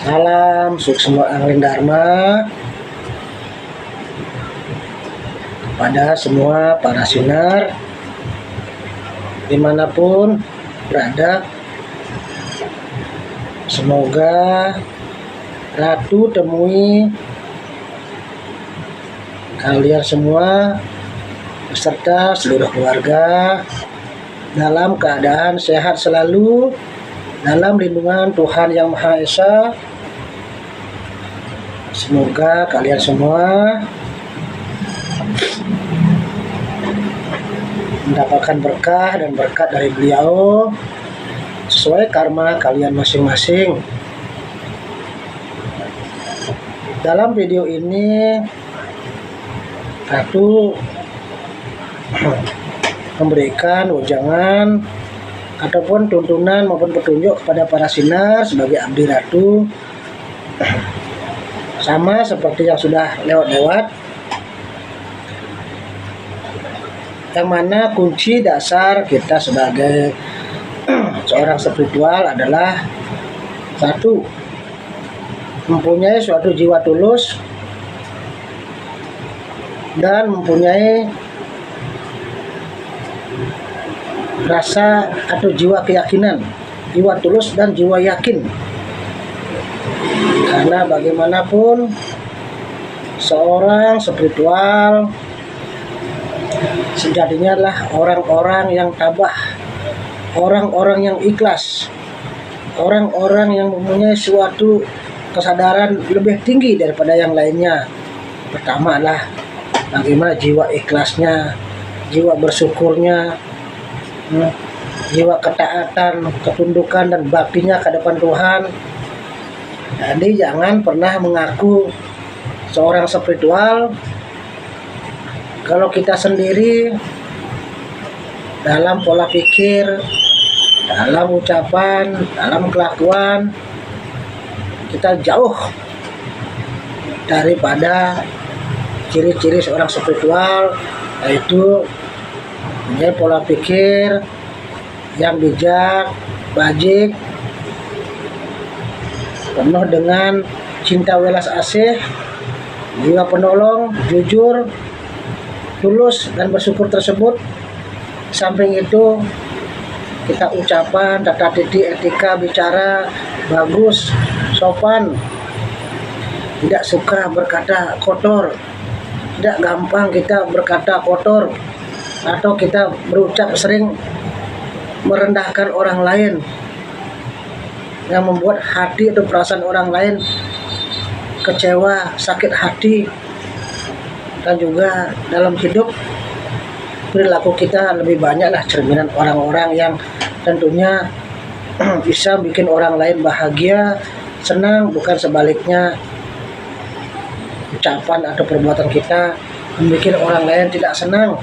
Salam Suksma Angling Dharma kepada semua para sinar dimanapun berada. Semoga Ratu temui kalian semua beserta seluruh keluarga dalam keadaan sehat selalu, dalam lindungan Tuhan Yang Maha Esa. Semoga kalian semua mendapatkan berkah dan berkat dari beliau sesuai karma kalian masing-masing. Dalam video ini Ratu memberikan wejangan ataupun tuntunan maupun petunjuk kepada para sinar sebagai abdi Ratu, sama seperti yang sudah lewat-lewat, yang mana kunci dasar kita sebagai seorang spiritual adalah satu, mempunyai suatu jiwa tulus dan mempunyai rasa atau jiwa keyakinan, jiwa tulus dan jiwa yakin. Karena bagaimanapun seorang spiritual sejatinya adalah orang-orang yang tabah, orang-orang yang ikhlas, orang-orang yang mempunyai suatu kesadaran lebih tinggi daripada yang lainnya. Pertama adalah bagaimana jiwa ikhlasnya, jiwa bersyukurnya, jiwa ketaatan, ketundukan dan baktinya ke depan Tuhan. Jadi jangan pernah mengaku seorang spiritual kalau kita sendiri dalam pola pikir, dalam ucapan, dalam kelakuan kita jauh daripada ciri-ciri seorang spiritual, yaitu mempunyai pola pikir yang bijak, bajik, penuh dengan cinta welas asih, jiwa penolong, jujur, tulus dan bersyukur tersebut. Samping itu kita ucapan, tata titi, etika bicara bagus, sopan, tidak suka berkata kotor, tidak gampang kita berkata kotor, atau kita berucap sering merendahkan orang lain yang membuat hati atau perasaan orang lain kecewa, sakit hati. Dan juga dalam hidup perilaku kita lebih banyaklah cerminan orang-orang yang tentunya bisa bikin orang lain bahagia, senang, bukan sebaliknya ucapan atau perbuatan kita membuat orang lain tidak senang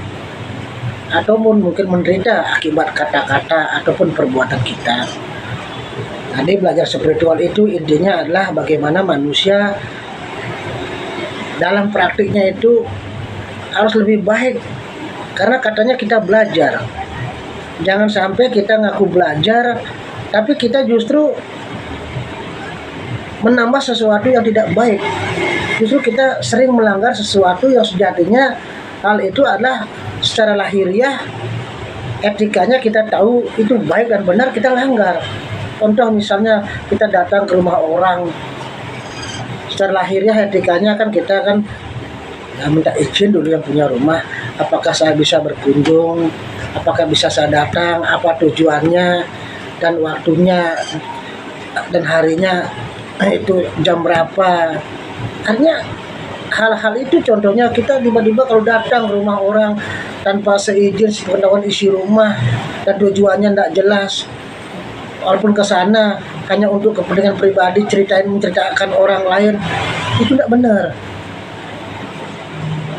ataupun mungkin menderita akibat kata-kata ataupun perbuatan kita. Jadi belajar spiritual itu intinya adalah bagaimana manusia dalam praktiknya itu harus lebih baik. Karena katanya kita belajar. Jangan sampai kita ngaku belajar tapi kita justru menambah sesuatu yang tidak baik. Justru kita sering melanggar sesuatu yang sejatinya hal itu adalah secara lahiriah, etikanya kita tahu itu baik dan benar, kita langgar. Contoh misalnya kita datang ke rumah orang, secara lahiriah etikanya kan kita kan minta izin dulu yang punya rumah, apakah saya bisa berkunjung, apakah bisa saya datang, apa tujuannya dan waktunya dan harinya itu jam berapa. Artinya hal-hal itu contohnya kita tiba-tiba kalau datang ke rumah orang tanpa seizin, sepengetahuan isi rumah dan tujuannya tidak jelas, walaupun ke sana hanya untuk kepentingan pribadi, menceritakan orang lain, itu tidak benar.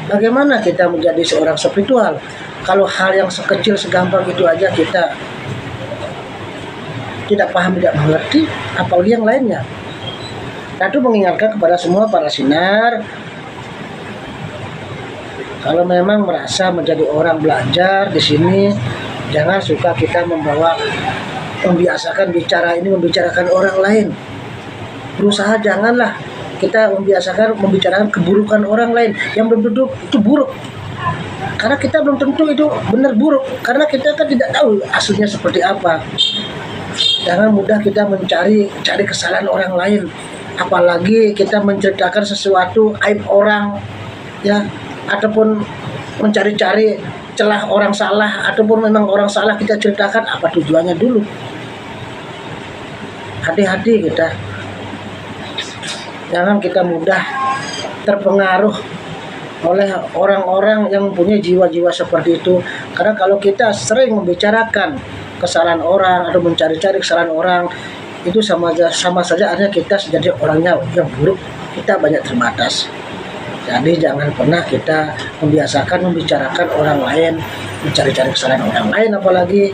Bagaimana kita menjadi seorang spiritual kalau hal yang sekecil segampang itu aja kita tidak paham, tidak mengerti, apalagi yang lainnya. Ratu mengingatkan kepada semua para sinar, kalau memang merasa menjadi orang belajar di sini, jangan suka kita membiasakan bicara ini membicarakan orang lain. berusaha janganlah kita membiasakan membicarakan keburukan orang lain yang belum tentu itu buruk, karena kita belum tentu itu benar buruk, karena kita kan tidak tahu aslinya seperti apa. Jangan mudah kita cari kesalahan orang lain, apalagi kita menceritakan sesuatu aib orang, ya, ataupun mencari-cari celah orang salah, ataupun memang orang salah kita ceritakan. Apa tujuannya dulu? Hati-hati kita, jangan kita mudah terpengaruh oleh orang-orang yang mempunyai jiwa-jiwa seperti itu. Karena kalau kita sering membicarakan kesalahan orang atau mencari-cari kesalahan orang, itu sama saja artinya kita menjadi orangnya yang buruk, kita banyak terbatas. Jadi jangan pernah kita membiasakan membicarakan orang lain, mencari-cari kesalahan orang lain, apalagi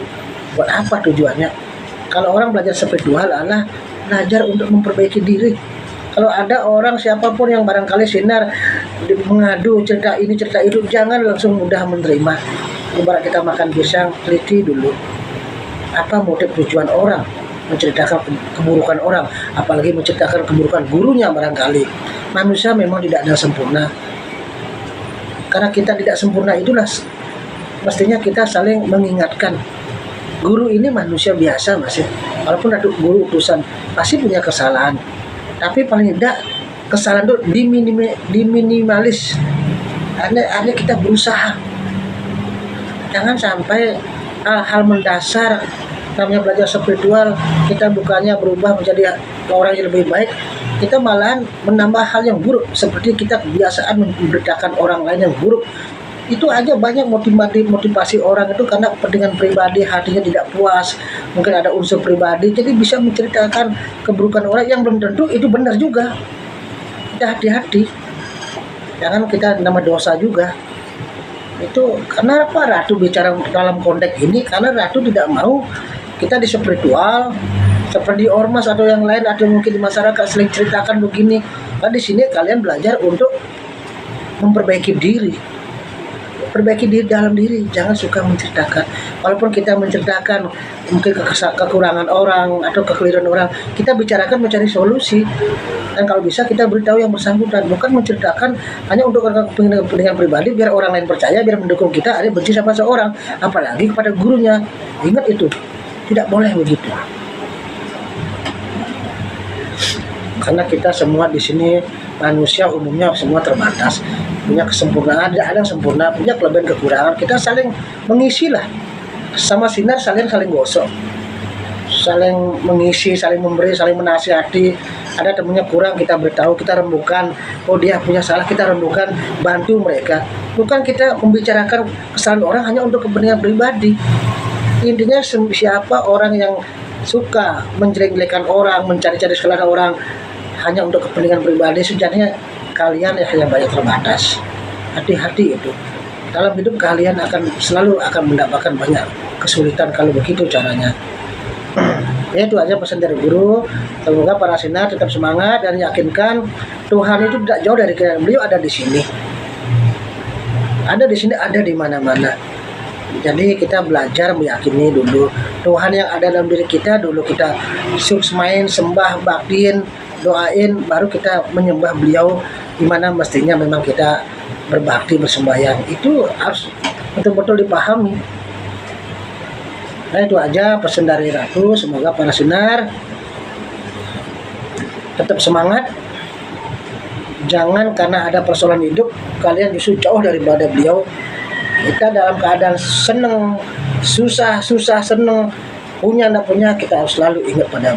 buat apa tujuannya? Kalau orang belajar spiritual adalah belajar untuk memperbaiki diri. Kalau ada orang siapapun yang barangkali sinar mengadu cerita ini cerita itu, jangan langsung mudah menerima. Ibarat kita makan pisang, teliti dulu apa motif tujuan orang menceritakan keburukan orang, apalagi menceritakan keburukan gurunya. Barangkali manusia memang tidak ada sempurna, karena kita tidak sempurna itulah mestinya kita saling mengingatkan. Guru ini manusia biasa masih, walaupun ada guru utusan pasti punya kesalahan, tapi paling tidak kesalahan itu diminimalis. Artinya kita berusaha, jangan sampai hal-hal mendasar. Namanya belajar spiritual, kita bukannya berubah menjadi orang yang lebih baik, kita malahan menambah hal yang buruk, seperti kita kebiasaan memberitakan orang lain yang buruk. Itu aja banyak motivasi orang itu karena kepentingan pribadi, hatinya tidak puas, mungkin ada unsur pribadi, jadi bisa menceritakan keburukan orang yang belum tentu itu benar juga. Kita hati-hati, jangan kita nama dosa juga. Itu karena apa Ratu bicara dalam konteks ini? Karena Ratu tidak mau kita di spiritual seperti ormas atau yang lain, atau mungkin di masyarakat sering ceritakan begini. Nah, di sini kalian belajar untuk memperbaiki diri, perbaiki diri dalam diri. Jangan suka menceritakan. Walaupun kita menceritakan mungkin kekurangan orang atau kekeliruan orang, kita bicarakan mencari solusi. Dan kalau bisa kita beritahu yang bersangkutan, bukan menceritakan hanya untuk kepentingan pribadi biar orang lain percaya, biar mendukung kita, ada benci sama seorang, apalagi kepada gurunya. Ingat itu, tidak boleh begitu. Karena kita semua di sini manusia umumnya semua terbatas, punya kesempurnaan, tidak ada yang sempurna, punya kelebihan kekurangan. Kita saling mengisi lah, sama sinar saling gosok, saling mengisi, saling memberi, saling menasihati. Ada temennya kurang, kita beritahu, kita rembukan. Oh dia punya salah, kita rembukan, bantu mereka. Bukan kita membicarakan kesalahan orang hanya untuk kepentingan pribadi. Intinya siapa orang yang suka menjelek-jelekan orang, mencari-cari kesalahan orang hanya untuk kepentingan pribadi, sejatinya kalian yang banyak terbatas. Hati-hati itu. Dalam hidup kalian selalu akan mendapatkan banyak kesulitan kalau begitu caranya. Ya, itu aja pesan dari guru. Semoga para sinar tetap semangat dan yakinkan Tuhan itu tidak jauh dari kalian. Beliau ada di sini. Ada di sini, ada di mana-mana. Jadi kita belajar meyakini dulu Tuhan yang ada dalam diri kita dulu, kita suksmain, sembah, baktiin, doain, baru kita menyembah beliau di mana mestinya memang kita berbakti, bersembahyang. Itu harus betul-betul dipahami. Nah, itu aja pesan dari Ratu. Semoga para sinar tetap semangat. Jangan karena ada persoalan hidup kalian justru jauh daripada beliau. Kita dalam keadaan seneng, susah, seneng, punya, tidak punya, kita harus selalu ingat pada